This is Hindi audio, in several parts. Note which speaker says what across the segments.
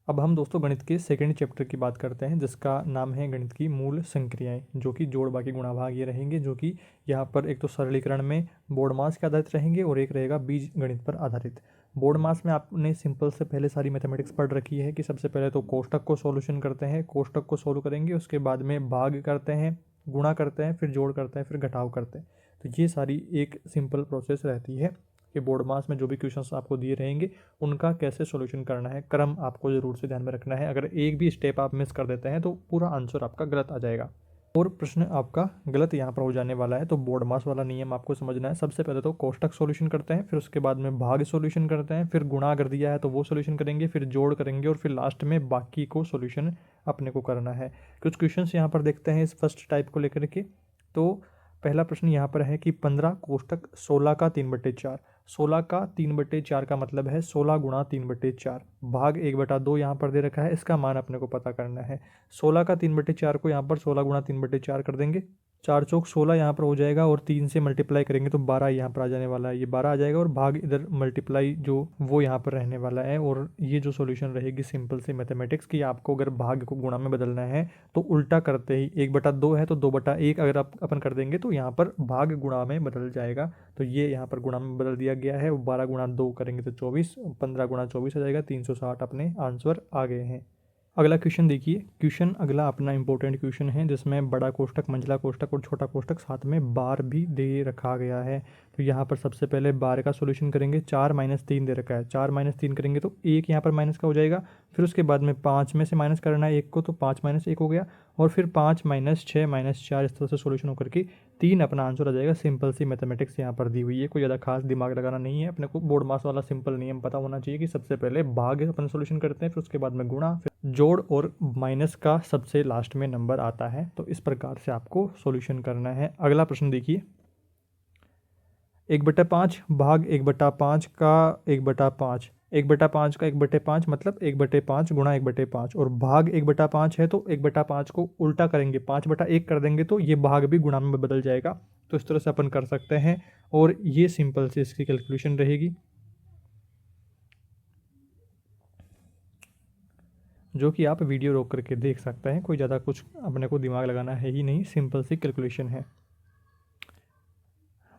Speaker 1: अब हम दोस्तों गणित के सेकंड चैप्टर की बात करते हैं, जिसका नाम है गणित की मूल संक्रियाएं, जो कि जोड़ बाकी गुणा भाग ये रहेंगे, जो कि यहाँ पर एक तो सरलीकरण में बोर्ड मास के आधारित रहेंगे और एक रहेगा बीज गणित पर आधारित। बोर्ड मास में आपने सिंपल से पहले सारी मैथमेटिक्स पढ़ रखी है कि सबसे पहले तो कोष्टक को सॉल्यूशन करते हैं, कोष्टक को सोल्व करेंगे, उसके बाद में भाग करते हैं, गुणा करते हैं, फिर जोड़ करते हैं, फिर घटाव करते हैं। तो ये सारी एक सिंपल प्रोसेस रहती है कि बोर्ड मास में जो भी क्वेश्चंस आपको दिए रहेंगे उनका कैसे सॉल्यूशन करना है, क्रम आपको ज़रूर से ध्यान में रखना है। अगर एक भी स्टेप आप मिस कर देते हैं तो पूरा आंसर आपका गलत आ जाएगा और प्रश्न आपका गलत यहाँ पर हो जाने वाला है। तो बोर्ड मास वाला नियम आपको समझना है। सबसे पहले तो कोष्टक सॉल्यूशन करते हैं, फिर उसके बाद में भाग सॉल्यूशन करते हैं, फिर गुणा अगर दिया है तो वो सॉल्यूशन करेंगे, फिर जोड़ करेंगे और फिर लास्ट में बाकी को सॉल्यूशन अपने को करना है। कुछ क्वेश्चंस यहाँ पर देखते हैं इस फर्स्ट टाइप को लेकर के। तो पहला प्रश्न यहाँ पर है कि 15 कोष्टक 16 का 3/4। 16 का 3/4 का मतलब है 16 गुणा 3/4 भाग 1/2 यहाँ पर दे रखा है, इसका मान अपने को पता करना है। 16 का 3/4 को यहाँ पर 16 गुणा 3/4 कर देंगे, 4 चौक 16 यहाँ पर हो जाएगा और 3 से मल्टीप्लाई करेंगे तो 12 यहाँ पर आ जाने वाला है, ये 12 आ जाएगा और भाग इधर मल्टीप्लाई जो वो यहाँ पर रहने वाला है। और ये जो सॉल्यूशन रहेगी सिंपल सी मैथमेटिक्स की, आपको अगर भाग को गुणा में बदलना है तो उल्टा करते ही 1/2 है तो 2/1 अगर आप अपन कर देंगे तो यहाँ पर भाग गुणा में बदल जाएगा। तो ये यहाँ पर गुणा में बदल दिया गया है। 12 गुणा 2 करेंगे तो 24, 15 गुणा 24 आ जाएगा, 360 अपने आंसर आ गए हैं। अगला क्वेश्चन देखिए। क्वेश्चन अगला अपना इंपॉर्टेंट क्वेश्चन है, जिसमें बड़ा कोष्टक, मंझला कोष्टक और छोटा कोष्टक साथ में बार भी दे रखा गया है। तो यहाँ पर सबसे पहले बार का सॉल्यूशन करेंगे। 4 - 3 दे रखा है, 4 - 3 करेंगे तो 1 यहाँ पर माइनस का हो जाएगा। फिर उसके बाद में 5 में से माइनस करना है 1 को, तो 5 - 1 हो गया और फिर 5 - 6 - 4 इस तरह से सॉल्यूशन होकर के 3 अपना आंसर आ जाएगा। सिंपल सी मैथमेटिक्स यहाँ पर दी हुई है, कोई ज़्यादा खास दिमाग लगाना नहीं है। अपने को बोर्ड मास वाला सिंपल नियम पता होना चाहिए कि सबसे पहले भाग अपन सॉल्यूशन करते हैं, फिर उसके बाद में गुणा, फिर जोड़ और माइनस का सबसे लास्ट में नंबर आता है। तो इस प्रकार से आपको सॉल्यूशन करना है। अगला प्रश्न देखिए। 1/5 भाग 1/5 का 1/5, 1/5 का 1/5 मतलब 1/5 गुणा 1/5 और भाग 1/5 है तो 1/5 को उल्टा करेंगे, 5/1 कर देंगे तो ये भाग भी गुणा में बदल जाएगा। तो इस तरह से अपन कर सकते हैं और ये सिंपल से इसकी कैलकुलेशन रहेगी, जो कि आप वीडियो रोक करके देख सकते हैं। कोई ज़्यादा कुछ अपने को दिमाग लगाना है ही नहीं, सिंपल सी कैलकुलेशन है।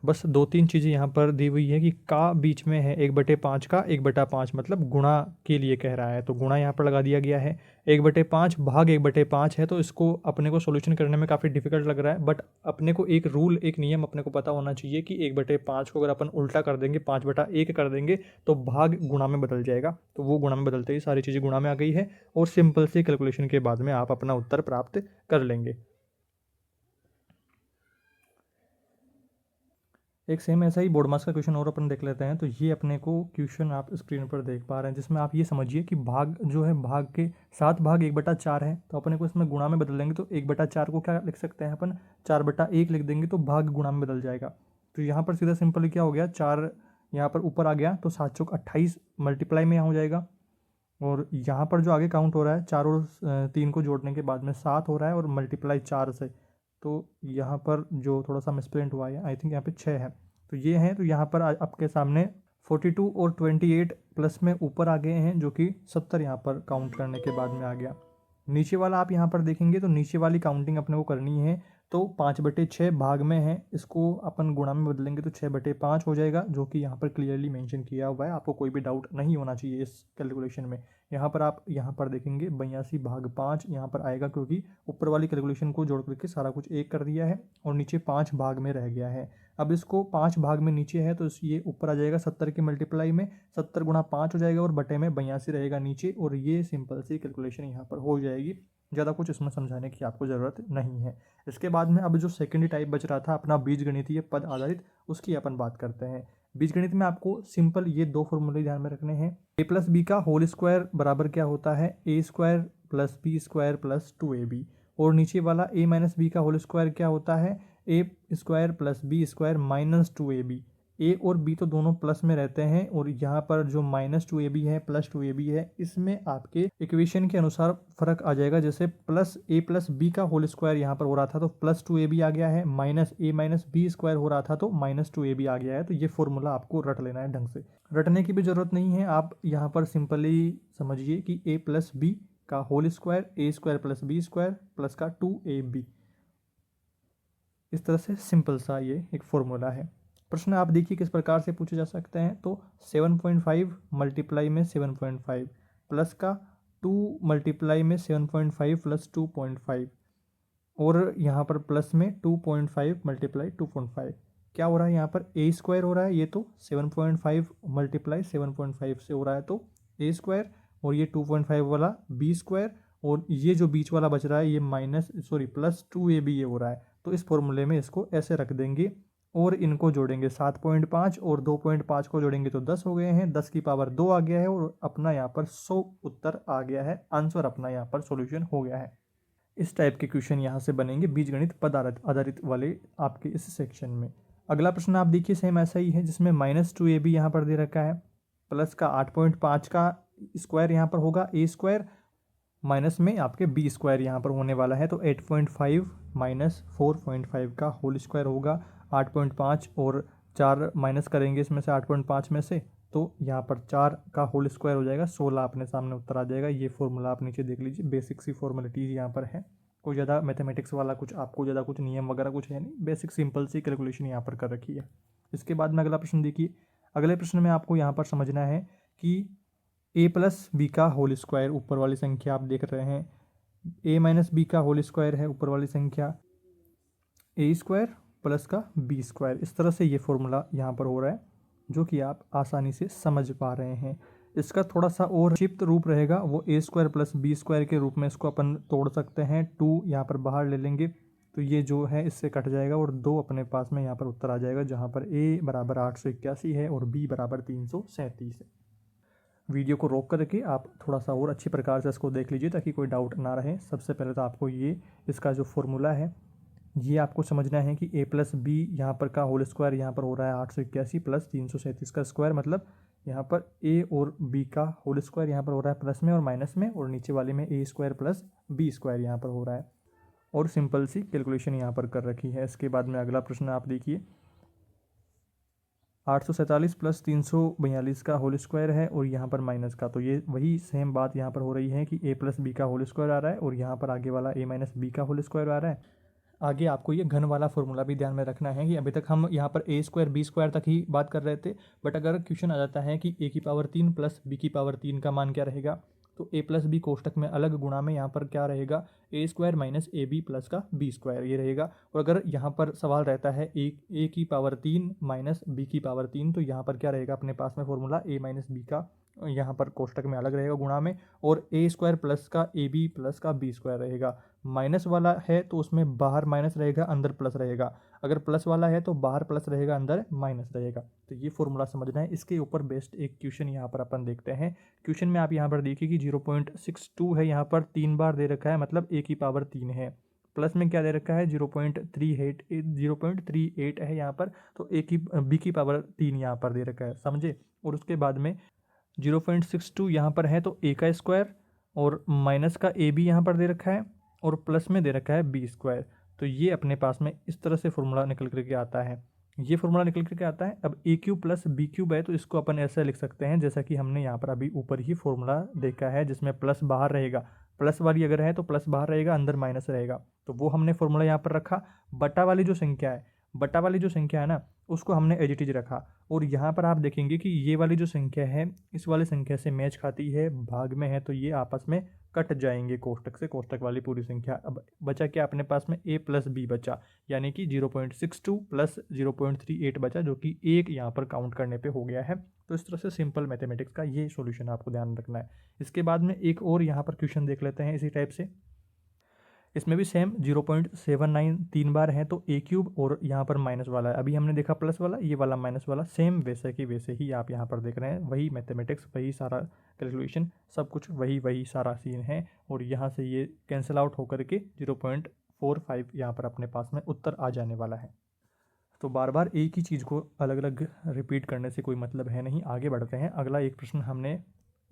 Speaker 1: बस 2-3 चीज़ें यहाँ पर दी हुई है कि का बीच में है 1/5 का 1/5 मतलब गुणा के लिए कह रहा है, तो गुणा यहाँ पर लगा दिया गया है। 1/5 भाग 1/5 है तो इसको अपने को सॉल्यूशन करने में काफ़ी डिफिकल्ट लग रहा है, बट अपने को एक रूल, एक नियम अपने को पता होना चाहिए कि 1/5 को अगर अपन उल्टा कर देंगे, 5/1 कर देंगे तो भाग गुणा में बदल जाएगा। तो वो गुणा में बदलते ही सारी चीज़ें गुणा में आ गई है और सिंपल सी कैलकुलेशन के बाद में आप अपना उत्तर प्राप्त कर लेंगे। एक सेम ऐसा ही बोर्ड मास का क्वेश्चन और अपन देख लेते हैं। तो ये अपने को क्वेश्चन आप स्क्रीन पर देख पा रहे हैं, जिसमें आप ये समझिए कि भाग जो है, भाग के 7 भाग 1/4 है, तो अपने को इसमें गुणा में बदल देंगे तो 1/4 को क्या लिख सकते हैं अपन, 4/1 लिख देंगे तो भाग गुणा में बदल जाएगा। तो यहाँ पर सीधा सिंपल क्या हो गया, 4 यहाँ पर ऊपर आ गया तो 7 चौक 28 मल्टीप्लाई में यहाँ हो जाएगा और यहाँ पर जो आगे काउंट हो रहा है 4 और 3 को जोड़ने के बाद में 7 हो रहा है और मल्टीप्लाई 4 से, तो यहाँ पर जो थोड़ा सा मिसप्रिंट हुआ है, आई थिंक यहाँ पे 6 है, तो ये है। तो यहाँ पर आपके सामने 42 और 28 प्लस में ऊपर आ गए हैं, जो कि 70 यहाँ पर काउंट करने के बाद में आ गया। नीचे वाला आप यहाँ पर देखेंगे तो नीचे वाली काउंटिंग अपने को करनी है, तो 5/6 भाग में है, इसको अपन गुणा में बदलेंगे तो 6/5 हो जाएगा, जो कि यहाँ पर क्लियरली मेंशन किया हुआ है। आपको कोई भी डाउट नहीं होना चाहिए इस कैलकुलेशन में। यहाँ पर आप यहाँ पर देखेंगे 82 भाग 5 यहाँ पर आएगा, क्योंकि ऊपर वाली कैलकुलेशन को जोड़ करके सारा कुछ एक कर दिया है और नीचे 5 भाग में रह गया है। अब इसको 5 भाग में नीचे है तो ये ऊपर आ जाएगा 70 के मल्टीप्लाई में, 70 गुणा 5 हो जाएगा और बटे में 82 रहेगा नीचे, और ये सिंपल सी कैलकुलेशन यहाँ पर हो जाएगी। ज़्यादा कुछ इसमें समझाने की आपको ज़रूरत नहीं है। इसके बाद में अब जो सेकेंड टाइप बच रहा था अपना बीजगणितीय पद आधारित, उसकी अपन बात करते हैं। बीजगणित में आपको सिंपल ये 2 फॉर्मूले ध्यान में रखने हैं। a+b का होल स्क्वायर बराबर क्या होता है, a² + b² + 2ab, और नीचे वाला a - b का होल स्क्वायर क्या होता है, a² + b² - 2ab। ए और बी तो दोनों प्लस में रहते हैं और यहाँ पर जो -2ab है +2ab है, इसमें आपके इक्वेशन के अनुसार फर्क आ जाएगा। जैसे +a + b का होल स्क्वायर यहाँ पर हो रहा था तो +2ab आ गया है, -a - b² हो रहा था तो -2ab आ गया है। तो ये फॉर्मूला आपको रट लेना है ढंग से। रटने की भी ज़रूरत नहीं है, आप यहाँ पर सिंपली समझिए कि a प्लस बी का whole square A square plus B square plus का 2ab, इस तरह से सिंपल सा ये एक फॉर्मूला है। प्रश्न आप देखिए किस प्रकार से पूछे जा सकते हैं। तो 7.5 मल्टीप्लाई में 7.5 प्लस का 2 मल्टीप्लाई में 7.5 प्लस 2.5 और यहाँ पर प्लस में 2.5 मल्टीप्लाई 2.5 क्या हो रहा है, यहाँ पर ए स्क्वायर हो रहा है, ये तो 7.5 मल्टीप्लाई 7.5 से हो रहा है तो ए स्क्वायर, और ये 2.5 वाला बी स्क्वायर, और ये जो बीच वाला बच रहा है ये प्लस 2ab ये हो रहा है। तो इस फॉर्मूले में इसको ऐसे रख देंगे और इनको जोड़ेंगे 7.5 और 2.5 को जोड़ेंगे तो 10 हो गए हैं, 10 की पावर 2 आ गया है और अपना यहाँ पर 100 उत्तर आ गया है, आंसर अपना यहाँ पर सॉल्यूशन हो गया है। इस टाइप के क्वेश्चन यहाँ से बनेंगे बीजगणित पद आधारित वाले आपके इस सेक्शन में। अगला प्रश्न आप देखिए सेम ऐसा ही है, जिसमें -2ab यहाँ पर दे रखा है, प्लस का 8.5 का स्क्वायर यहाँ पर होगा ए स्क्वायर, माइनस में आपके बी स्क्वायर यहाँ पर होने वाला है तो 8.5 माइनस 4.5 का होल स्क्वायर होगा। 8.5 और 4 माइनस करेंगे इसमें से 8.5 में से, तो यहाँ पर 4 का होल स्क्वायर हो जाएगा, 16 अपने सामने उत्तर आ जाएगा। ये फॉर्मूला आप नीचे देख लीजिए, बेसिक सी फॉर्मेलिटीज़ यहाँ पर है, कोई ज़्यादा मैथमेटिक्स वाला कुछ आपको ज़्यादा कुछ नियम वगैरह कुछ है नहीं, बेसिक सिंपल सी कैलकुलेशन यहाँ पर कर रखी है। इसके बाद में अगला प्रश्न देखिए। अगले प्रश्न में आपको यहाँ पर समझना है कि a प्लस बी का होल स्क्वायर, ऊपर वाली संख्या आप देख रहे हैं, a माइनस बी का होल स्क्वायर है ऊपर वाली संख्या, ए स्क्वायर प्लस का बी स्क्वायर, इस तरह से ये फॉर्मूला यहाँ पर हो रहा है जो कि आप आसानी से समझ पा रहे हैं। इसका थोड़ा सा और संक्षिप्त रूप रहेगा, वो ए स्क्वायर प्लस बी स्क्वायर के रूप में इसको अपन तोड़ सकते हैं। 2 यहाँ पर बाहर ले लेंगे तो ये जो है इससे कट जाएगा और 2 अपने पास में यहाँ पर उत्तर आ जाएगा, जहाँ पर a बराबर 881 है और b बराबर 337 है। वीडियो को रोक करके आप थोड़ा सा और अच्छी प्रकार से इसको देख लीजिए ताकि कोई डाउट ना रहे। सबसे पहले तो आपको ये इसका जो फॉर्मूला है ये आपको समझना है कि a प्लस बी यहाँ पर का होल स्क्वायर यहाँ पर हो रहा है 881 प्लस 337 का स्क्वायर, मतलब यहाँ पर a और b का होल स्क्वायर यहाँ पर हो रहा है प्लस में और माइनस में, और नीचे वाले में a square plus B square यहाँ पर हो रहा है, और सिंपल सी कैलकुलेशन यहाँ पर कर रखी है। इसके बाद में अगला प्रश्न आप देखिए, 847 प्लस 342 का होल स्क्वायर है और यहाँ पर माइनस का, तो ये वही सेम बात यहाँ पर हो रही है कि a प्लस बी का होल स्क्वायर आ रहा है और यहाँ पर आगे वाला a माइनस बी का होल स्क्वायर आ रहा है। आगे आपको ये घन वाला फॉर्मूला भी ध्यान में रखना है कि अभी तक हम यहाँ पर a स्क्वायर बी स्क्वायर तक ही बात कर रहे थे, बट अगर क्वेश्चन आ जाता है कि a की पावर 3 प्लस b की पावर 3 का मान क्या रहेगा, तो a प्लस बी कोष्टक में अलग गुणा में यहाँ पर क्या रहेगा, A square minus A B plus का बी स्क्वायर ये रहेगा। और अगर यहाँ पर सवाल रहता है ए की पावर 3 माइनस बी की पावर 3, तो यहाँ पर क्या रहेगा अपने पास में फॉर्मूला a माइनस बी का यहाँ पर कोष्टक में अलग रहेगा गुणा में, और ए स्क्वायर प्लस का ए बी प्लस का बी स्क्वायर रहेगा। माइनस वाला है तो उसमें बाहर माइनस रहेगा अंदर प्लस रहेगा, अगर प्लस वाला है तो बाहर प्लस रहेगा अंदर माइनस रहेगा। तो ये फॉर्मूला समझना है। इसके ऊपर बेस्ड एक क्वेश्चन यहाँ पर अपन देखते हैं। क्वेश्चन में आप यहाँ पर देखिए कि 0.62 है, यहाँ पर 3 बार दे रखा है, मतलब a की पावर 3 है, प्लस में क्या दे रखा है 0.38 है यहाँ पर, तो b की पावर 3 यहाँ पर दे रखा है, समझे। और उसके बाद में 0.62 यहाँ पर है तो a का स्क्वायर और माइनस का ए बी यहाँ पर दे रखा है और प्लस में दे रखा है बी स्क्वायर। तो ये अपने पास में इस तरह से फॉर्मूला निकल करके आता है, ये फॉर्मूला निकल करके आता है। अब ए क्यूब प्लस बी क्यूब है तो इसको अपन ऐसा लिख सकते हैं जैसा कि हमने यहाँ पर अभी ऊपर ही फॉर्मूला देखा है, जिसमें प्लस बाहर रहेगा, प्लस वाली अगर है तो प्लस बाहर रहेगा अंदर माइनस रहेगा, तो वो हमने फॉर्मूला यहाँ पर रखा। बटा वाली जो संख्या है ना उसको हमने एज इट इज रखा, और यहाँ पर आप देखेंगे कि ये वाली जो संख्या है इस वाली संख्या से मैच खाती है, भाग में है तो ये आपस में कट जाएंगे कोष्टक से, कोष्टक वाली पूरी संख्या। अब बचा क्या अपने पास में a प्लस बी बचा, यानी कि 0.62 प्लस 0.38 बचा, जो कि 1 यहाँ पर काउंट करने पे हो गया है। तो इस तरह से सिंपल मैथमेटिक्स का ये सॉल्यूशन आपको ध्यान रखना है। इसके बाद में एक और यहाँ पर क्वेश्चन देख लेते हैं इसी टाइप से। इसमें भी सेम 0.79 3 बार है तो a क्यूब, और यहाँ पर माइनस वाला है, अभी हमने देखा प्लस वाला, ये वाला माइनस वाला, सेम वैसे कि वैसे ही आप यहाँ पर देख रहे हैं, वही मैथमेटिक्स, वही सारा कैलकुलेशन, सब कुछ वही सारा सीन है। और यहाँ से ये कैंसिल आउट होकर के 0.45 यहाँ पर अपने पास में उत्तर आ जाने वाला है। तो बार बार एक ही चीज़ को अलग अलग रिपीट करने से कोई मतलब है नहीं। आगे बढ़ते हैं। अगला एक प्रश्न हमने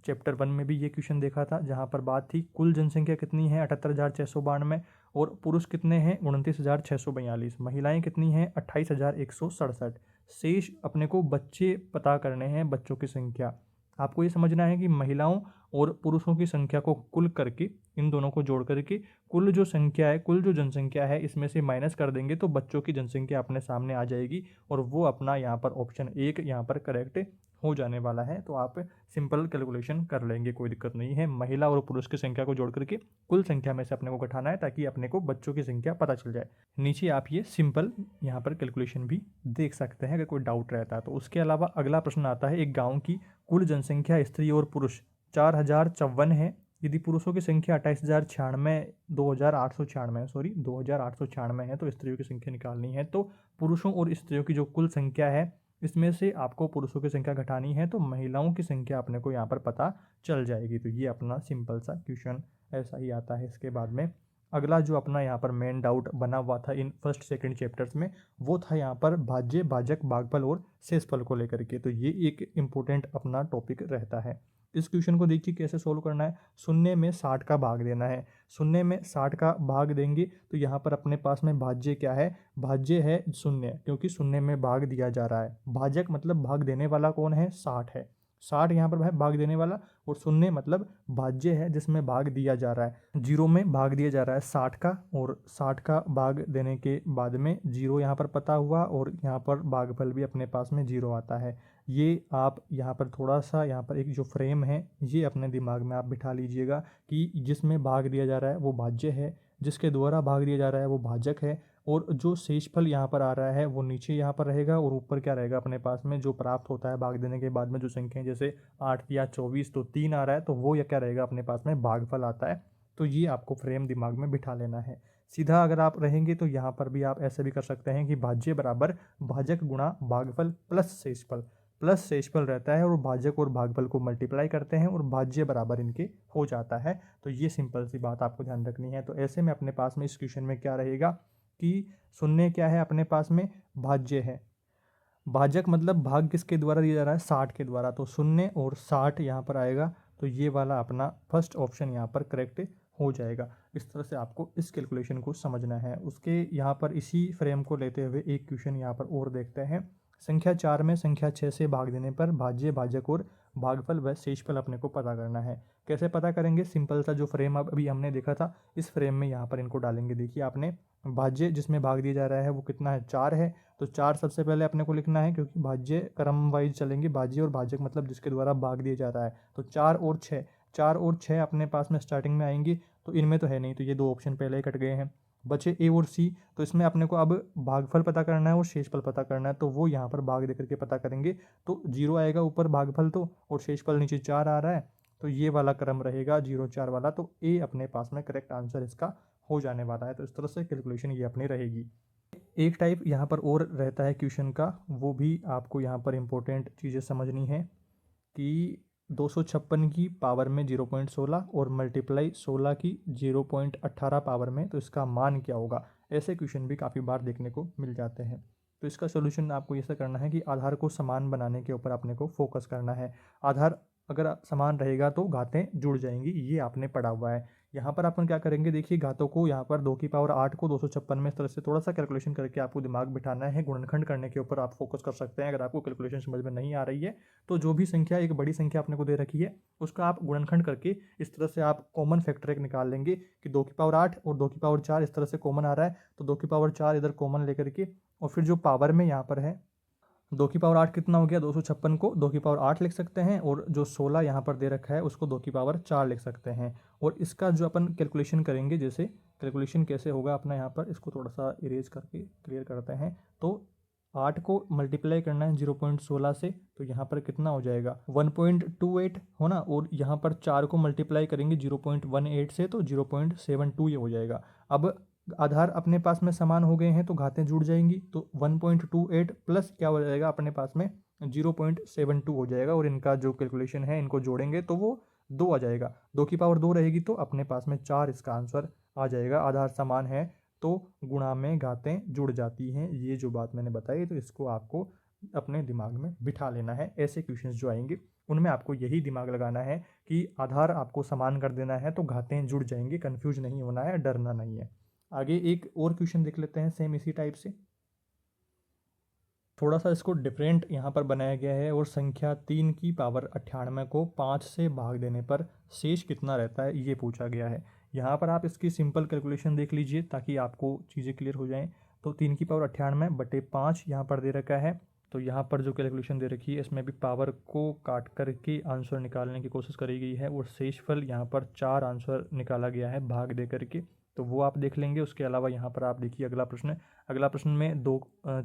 Speaker 1: चैप्टर 1 में भी ये क्वेश्चन देखा था, जहाँ पर बात थी कुल जनसंख्या कितनी है 78,692 और पुरुष कितने हैं 29,642, महिलाएं कितनी हैं 28,167। शेष अपने को बच्चे पता करने हैं, बच्चों की संख्या। आपको ये समझना है कि महिलाओं और पुरुषों की संख्या को कुल करके, इन दोनों को जोड़ करके कुल जो संख्या है, कुल जो जनसंख्या है, इसमें से माइनस कर देंगे तो बच्चों की जनसंख्या अपने सामने आ जाएगी और वो अपना यहाँ पर ऑप्शन 1 यहाँ पर करेक्ट हो जाने वाला है। तो आप सिंपल कैलकुलेशन कर लेंगे, कोई दिक्कत नहीं है। महिला और पुरुष की संख्या को जोड़ करके कुल संख्या में से अपने को घटाना है ताकि अपने को बच्चों की संख्या पता चल जाए। नीचे आप ये सिंपल यहाँ पर कैलकुलेशन भी देख सकते हैं अगर कोई डाउट रहता है तो। उसके अलावा अगला प्रश्न आता है, एक गाँव की कुल जनसंख्या स्त्री और पुरुष 4054 है। यदि पुरुषों की संख्या 2896 है तो स्त्रियों की संख्या निकालनी है। तो पुरुषों और स्त्रियों की जो कुल संख्या है इसमें से आपको पुरुषों की संख्या घटानी है तो महिलाओं की संख्या अपने को यहाँ पर पता चल जाएगी। तो ये अपना सिंपल सा क्वेश्चन ऐसा ही आता है। इसके बाद में अगला जो अपना यहाँ पर मेन डाउट बना हुआ था इन फर्स्ट सेकंड चैप्टर्स में, वो था यहाँ पर भाज्य, भाजक, भागफल और शेषफल को लेकर के। तो ये एक इम्पोर्टेंट अपना टॉपिक रहता है। इस क्वेश्चन को देखिए कैसे सोल्व करना है। शून्य में 60 का भाग देना है। शून्य में 60 का भाग देंगे तो यहाँ पर अपने पास में भाज्य क्या है, भाज्य है शून्य, क्योंकि शून्य में भाग दिया जा रहा है। भाजक मतलब भाग देने वाला कौन है, 60 है। 60 यहाँ पर है भाग देने वाला, और शून्य मतलब भाज्य है जिसमें भाग दिया जा रहा है। जीरो में भाग दिया जा रहा है 60 का, और 60 का भाग देने के बाद में जीरो यहाँ पर पता हुआ, और यहाँ पर भागफल भी अपने पास में जीरो आता है। ये आप यहाँ पर थोड़ा सा यहाँ पर एक जो फ्रेम है ये अपने दिमाग में आप बिठा लीजिएगा कि जिसमें भाग दिया जा रहा है वो भाज्य है, जिसके द्वारा भाग दिया जा रहा है वो भाजक है, और जो शेषफल यहाँ पर आ रहा है वो नीचे यहाँ पर रहेगा, और ऊपर क्या रहेगा अपने पास में जो प्राप्त होता है भाग देने के बाद में जो संख्याएं, जैसे 8 या 24 तो 3 आ रहा है तो वो या क्या रहेगा अपने पास में भागफल आता है। तो ये आपको फ्रेम दिमाग में बिठा लेना है। सीधा अगर आप रहेंगे तो यहाँ पर भी आप ऐसे भी कर सकते हैं कि भाज्य बराबर भाजक गुणा भागफल प्लस शेषफल, प्लस शेषफल रहता है और भाजक और भागफल को मल्टीप्लाई करते हैं और भाज्य बराबर इनके हो जाता है। तो ये सिंपल सी बात आपको ध्यान रखनी है। तो ऐसे में अपने पास में इस क्वेश्चन में क्या रहेगा कि शून्य क्या है अपने पास में, भाज्य है। भाजक मतलब भाग किसके द्वारा दिया जा रहा है, 60 के द्वारा, तो शून्य और 60 यहाँ पर आएगा। तो ये वाला अपना फर्स्ट ऑप्शन यहाँ पर करेक्ट हो जाएगा। इस तरह से आपको इस कैलकुलेशन को समझना है। उसके यहाँ पर इसी फ्रेम को लेते हुए एक क्वेश्चन यहाँ पर और देखते हैं। संख्या 4 में संख्या 6 से भाग देने पर भाज्य, भाजक और भागफल व शेषफल अपने को पता करना है। कैसे पता करेंगे, सिंपल सा जो फ्रेम अभी हमने देखा था इस फ्रेम में यहाँ पर इनको डालेंगे। देखिए आपने भाज्य जिसमें भाग दिया जा रहा है वो कितना है, 4 है, तो 4 सबसे पहले अपने को लिखना है क्योंकि भाज्य क्रम वाइज चलेंगे। भाज्य और भाजक मतलब जिसके द्वारा भाग दिया जा रहा है। तो 4 और 6, 4 और 6 अपने पास में स्टार्टिंग में आएंगी, तो इनमें तो है नहीं, तो ये दो ऑप्शन पहले ही कट गए हैं। बचे ए और सी, तो इसमें अपने को अब भागफल पता करना है और शेषफल पता करना है, तो वो यहाँ पर भाग देकर के पता करेंगे। तो 0 आएगा ऊपर भागफल तो, और शेषफल नीचे 4 आ रहा है, तो ये वाला क्रम रहेगा 0 4 वाला। तो ए अपने पास में करेक्ट आंसर इसका हो जाने वाला है। तो इस तरह से कैलकुलेशन ये अपनी रहेगी। एक टाइप यहाँ पर और रहता है क्वेश्चन का, वो भी आपको यहाँ पर इंपॉर्टेंट चीज़ें समझनी है कि 256 की पावर में 0.16 और मल्टीप्लाई 16 की 0.18 पावर में, तो इसका मान क्या होगा। ऐसे क्वेश्चन भी काफ़ी बार देखने को मिल जाते हैं। तो इसका सोल्यूशन आपको ऐसा करना है कि आधार को समान बनाने के ऊपर अपने को फोकस करना है। आधार अगर समान रहेगा तो घातें जुड़ जाएंगी, ये आपने पढ़ा हुआ है। यहाँ पर अपन क्या करेंगे, देखिए घातों को यहाँ पर 2 की पावर 8 को 256 में इस तरह से थोड़ा सा कैलकुलेशन करके आपको दिमाग बिठाना है। गुणनखंड करने के ऊपर आप फोकस कर सकते हैं। अगर आपको कैलकुलेशन समझ में नहीं आ रही है तो जो भी संख्या एक बड़ी संख्या अपने को दे रखी है उसका आप गुणनखंड करके इस तरह से आप कॉमन फैक्टर एक निकाल लेंगे कि 2 की पावर 8 और 2 की पावर 4 इस तरह से कॉमन आ रहा है, तो 2 की पावर 4 इधर कॉमन लेकर के, और फिर जो पावर में यहाँ पर है 2 की पावर 8 कितना हो गया, 256 को 2 की पावर 8 लिख सकते हैं, और जो 16 यहाँ पर दे रखा है उसको 2 की पावर 4 लिख सकते हैं। और इसका जो अपन कैलकुलेशन करेंगे, जैसे कैलकुलेशन कैसे होगा अपना, यहाँ पर इसको थोड़ा सा इरेज करके क्लियर करते हैं। तो 8 को मल्टीप्लाई करना है 0.16 से, तो यहाँ पर कितना हो जाएगा 1.28 हो ना, और यहाँ पर 4 को मल्टीप्लाई करेंगे 0.18 से, तो 0.72 ये हो जाएगा। अब आधार अपने पास में समान हो गए हैं तो घातें जुड़ जाएंगी, तो 1.28 प्लस क्या हो जाएगा अपने पास में 0.72 हो जाएगा, और इनका जो कैलकुलेशन है इनको जोड़ेंगे तो वो 2 आ जाएगा। 2 की पावर 2 रहेगी तो अपने पास में 4 इसका आंसर आ जाएगा। आधार समान है तो गुणा में घातें जुड़ जाती हैं। ये जो बात मैंने बताई तो इसको आपको अपने दिमाग में बिठा लेना है। ऐसे क्वेश्चंस जो आएंगे उनमें आपको यही दिमाग लगाना है कि आधार आपको समान कर देना है तो घातें जुड़ जाएंगी। कन्फ्यूज नहीं होना है, डरना नहीं है। आगे एक और क्वेश्चन देख लेते हैं सेम इसी टाइप से। थोड़ा सा इसको डिफरेंट यहाँ पर बनाया गया है और संख्या 3 की पावर 98 को 5 से भाग देने पर शेष कितना रहता है ये पूछा गया है। यहाँ पर आप इसकी सिंपल कैलकुलेशन देख लीजिए ताकि आपको चीज़ें क्लियर हो जाएं। तो 3 की पावर 98 बटे 5 यहाँ पर दे रखा है। तो यहाँ पर जो कैलकुलेशन दे रखी है इसमें भी पावर को काट करके आंसर निकालने की कोशिश करी गई है और शेषफल यहाँ पर 4 आंसर निकाला गया है भाग दे करके, तो वो आप देख लेंगे। उसके अलावा यहाँ पर आप देखिए अगला प्रश्न में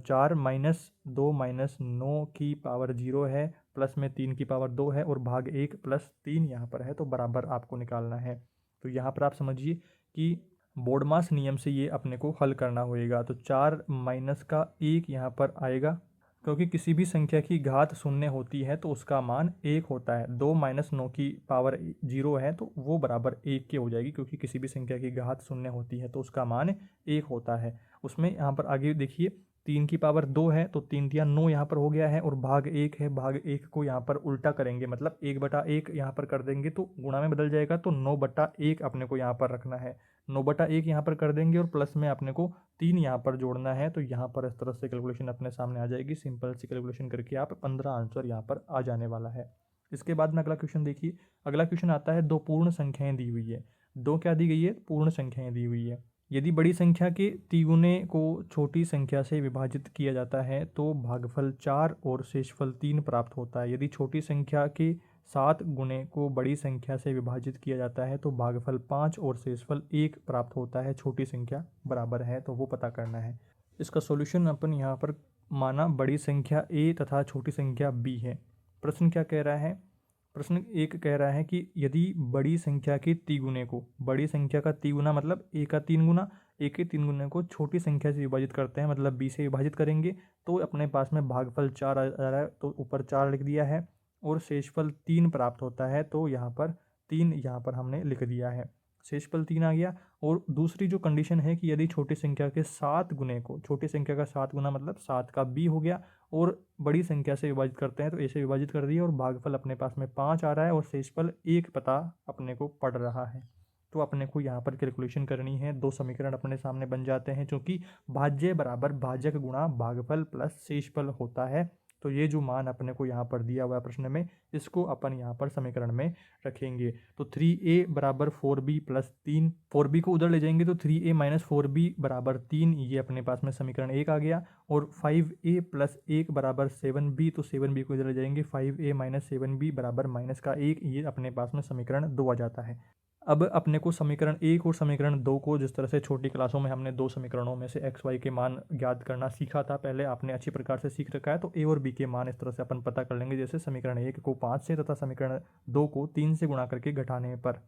Speaker 1: 4 माइनस 2 माइनस 9 की पावर 0 है, प्लस में 3 की पावर 2 है और भाग 1 प्लस 3 यहाँ पर है, तो बराबर आपको निकालना है। तो यहाँ पर आप समझिए कि बोर्डमास नियम से ये अपने को हल करना होएगा। तो 4 माइनस का 1 यहाँ पर आएगा, क्योंकि किसी भी संख्या की घात शून्य होती है तो उसका मान 1 होता है। 2 माइनस 9 की पावर 0 है तो वो बराबर 1 के हो जाएगी, क्योंकि किसी भी संख्या की घात शून्य होती है तो उसका मान 1 होता है। उसमें यहाँ पर आगे देखिए 3 की पावर 2 है तो 3 तिया 9 यहाँ पर हो गया है और भाग 1 है। भाग 1 को यहाँ पर उल्टा करेंगे, मतलब 1/1 यहाँ पर कर देंगे तो गुणा में बदल जाएगा, तो 9/1 अपने को यहाँ पर रखना है। 9/1 यहाँ पर कर देंगे और प्लस में अपने को 3 यहाँ पर जोड़ना है। तो यहाँ पर इस तरह से कैलकुलेशन अपने सामने आ जाएगी। सिंपल सी कैलकुलेशन करके आप 15 आंसर यहाँ पर आ जाने वाला है। इसके बाद में अगला क्वेश्चन देखिए। अगला क्वेश्चन आता है 2 पूर्ण संख्याएं दी हुई है। 2 क्या दी गई है? पूर्ण संख्याएं दी हुई है। यदि बड़ी संख्या के तिगुने को छोटी संख्या से विभाजित किया जाता है तो भागफल 4 और शेषफल 3 प्राप्त होता है। यदि छोटी संख्या के 7 गुणे को बड़ी संख्या से विभाजित किया जाता है तो भागफल 5 और शेषफल 1 प्राप्त होता है। छोटी संख्या बराबर है तो वो पता करना है। इसका सॉल्यूशन अपन यहाँ पर माना बड़ी संख्या a तथा छोटी संख्या b है। प्रश्न क्या कह रहा है? प्रश्न 1 कह रहा है कि यदि बड़ी संख्या के तिगुने को, बड़ी संख्या का तिगुना मतलब a का 3 गुना, a के 3 गुने को छोटी संख्या से विभाजित करते हैं, मतलब b से विभाजित करेंगे तो अपने पास में भागफल 4 आ रहा है तो ऊपर 4 लिख दिया है और शेषफल 3 प्राप्त होता है। तो यहाँ पर 3 यहाँ पर हमने लिख दिया है, शेषफल 3 आ गया। और दूसरी जो कंडीशन है कि यदि छोटी संख्या के 7 गुने को, छोटी संख्या का 7 गुना मतलब 7 का b हो गया और बड़ी संख्या से विभाजित करते हैं तो a से विभाजित कर दिया और भागफल अपने पास में 5 आ रहा है और शेषफल 1 पता अपने को पड़ रहा है। तो अपने को यहाँ पर कैलकुलेशन करनी है। 2 समीकरण अपने सामने बन जाते हैं, क्योंकि भाज्य बराबर भाजक गुणा भागफल प्लस शेषफल होता है। तो ये जो मान अपने को यहाँ पर दिया हुआ है प्रश्न में, इसको अपन यहाँ पर समीकरण में रखेंगे। तो 3a बराबर 4b प्लस 3, 4b को उधर ले जाएंगे तो 3a माइनस 4b बराबर 3, ये अपने पास में समीकरण 1 आ गया। और 5a प्लस 1 बराबर 7b, तो 7b को इधर ले जाएंगे, 5a माइनस 7b बराबर माइनस का 1, ये अपने पास में समीकरण 2 आ जाता है। अब अपने को समीकरण 1 और समीकरण 2 को, जिस तरह से छोटी क्लासों में हमने 2 समीकरणों में से x y के मान ज्ञात करना सीखा था, पहले आपने अच्छी प्रकार से सीख रखा है, तो a और b के मान इस तरह से अपन पता कर लेंगे। जैसे समीकरण 1 को 5 से तथा समीकरण 2 को 3 से गुणा करके घटाने पर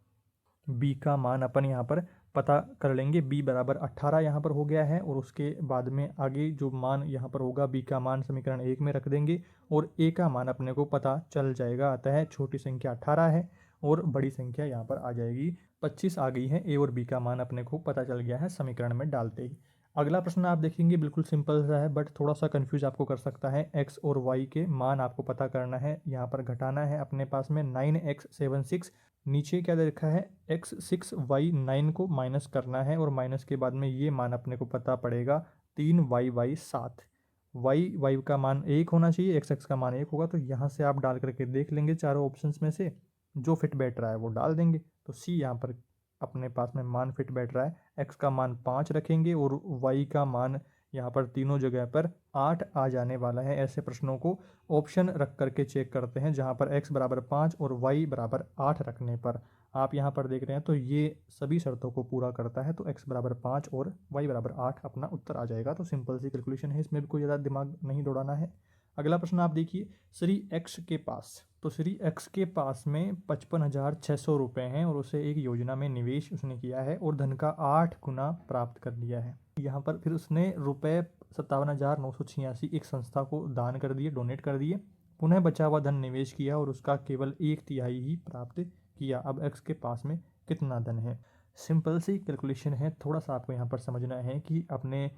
Speaker 1: b का मान अपन यहाँ पर पता कर लेंगे। b बराबर 18 यहाँ पर हो गया है और उसके बाद में आगे जो मान यहाँ पर होगा, b का मान समीकरण 1 में रख देंगे और a का मान अपने को पता चल जाएगा। अतः छोटी संख्या 18 है और बड़ी संख्या यहाँ पर आ जाएगी 25 आ गई है। a और b का मान अपने को पता चल गया है समीकरण में डालते ही। अगला प्रश्न आप देखेंगे बिल्कुल सिंपल सा है, बट थोड़ा सा कंफ्यूज आपको कर सकता है। x और y के मान आपको पता करना है, यहाँ पर घटाना है। अपने पास में 9x 76, नीचे क्या दे रखा है x 6 y 9 को माइनस करना है और माइनस के बाद में ये मान अपने को पता पड़ेगा 3y 7। y का मान 1 होना चाहिए, x का मान 1 होगा। तो यहाँ से आप डाल करके देख लेंगे, चारों ऑप्शंस में से जो फिट बैठ रहा है वो डाल देंगे। तो सी यहाँ पर अपने पास में मान फिट बैठ रहा है। x का मान 5 रखेंगे और y का मान यहाँ पर तीनों जगह पर 8 आ जाने वाला है। ऐसे प्रश्नों को ऑप्शन रख करके चेक करते हैं, जहाँ पर x बराबर 5 और y बराबर 8 रखने पर आप यहाँ पर देख रहे हैं तो ये सभी शर्तों को पूरा करता है। तो x बराबर 5 और y बराबर 8 अपना उत्तर आ जाएगा। तो सिंपल सी कैलकुलेशन है, इसमें भी कोई ज़्यादा दिमाग नहीं दौड़ाना है। अगला प्रश्न आप देखिए, श्री x के पास, तो श्री x के पास में 55,600 रुपये हैं और उसे एक योजना में निवेश उसने किया है और धन का 8 गुना प्राप्त कर लिया है। यहाँ पर फिर उसने रुपये 57,986 एक संस्था को दान कर दिए, डोनेट कर दिए। पुनः बचा हुआ धन निवेश किया और उसका केवल 1/3 ही प्राप्त किया। अब x के पास में कितना धन है? सिंपल सी कैलकुलेशन है। थोड़ा सा आपको यहाँ पर समझना है कि अपने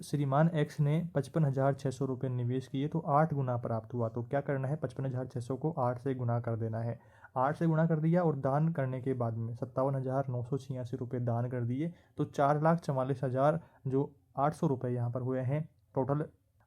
Speaker 1: श्रीमान x ने 55,600 रुपये निवेश किए तो 8 गुना प्राप्त हुआ। तो क्या करना है, 55,600 को 8 से गुना कर देना है। 8 से गुणा कर दिया और दान करने के बाद में 57,986 रुपये दान कर दिए। तो 4,44,000 जो 800 रुपये यहाँ पर हुए हैं टोटल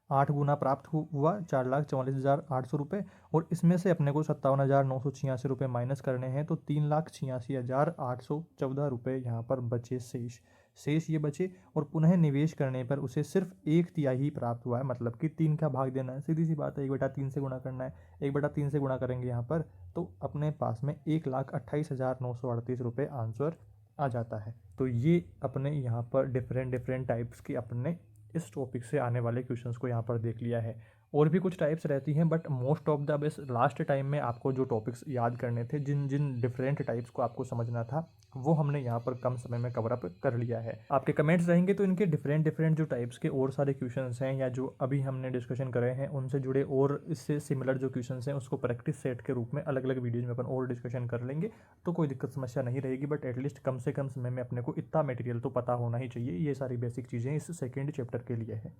Speaker 1: 8 गुना प्राप्त हुआ 4,44,800 रुपये, और इसमें से अपने को 57,986 रुपये माइनस करने हैं, तो 3,86,814 रुपये यहाँ पर बचे शेष ये बचे। और पुनः निवेश करने पर उसे सिर्फ 1/3 ही प्राप्त हुआ है, मतलब कि 3 का भाग देना है, सीधी सी बात है, 1/3 से गुणा करना है। 1/3 से गुणा करेंगे यहाँ पर, तो अपने पास में 1,28,938 रुपये आंसर आ जाता है। तो ये अपने यहाँ पर डिफरेंट टाइप्स की अपने इस टॉपिक से आने वाले क्वेश्चंस को यहाँ पर देख लिया है। और भी कुछ टाइप्स रहती हैं, but most of the base last time में आपको जो टॉपिक्स याद करने थे, जिन जिन डिफरेंट टाइप्स को आपको समझना था, वो हमने यहाँ पर कम समय में कवर अप कर लिया है। आपके कमेंट्स रहेंगे तो इनके डिफरेंट जो टाइप्स के और सारे क्वेश्चंस हैं, या जो अभी हमने डिस्कशन करे हैं उनसे जुड़े और इससे सिमिलर जो क्वेश्चंस हैं, उसको प्रैक्टिस सेट के रूप में अलग अलग वीडियोज में अपन और डिस्कशन कर लेंगे, तो कोई दिक्कत समस्या नहीं रहेगी। बट एटलीस्ट कम से कम समय में अपने को इतना मटेरियल तो पता होना ही चाहिए। ये सारी बेसिक चीज़ें इस सेकेंड चैप्टर के लिए है।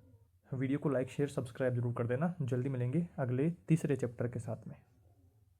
Speaker 1: वीडियो को लाइक शेयर सब्सक्राइब जरूर कर देना। जल्दी मिलेंगे अगले तीसरे चैप्टर के साथ में।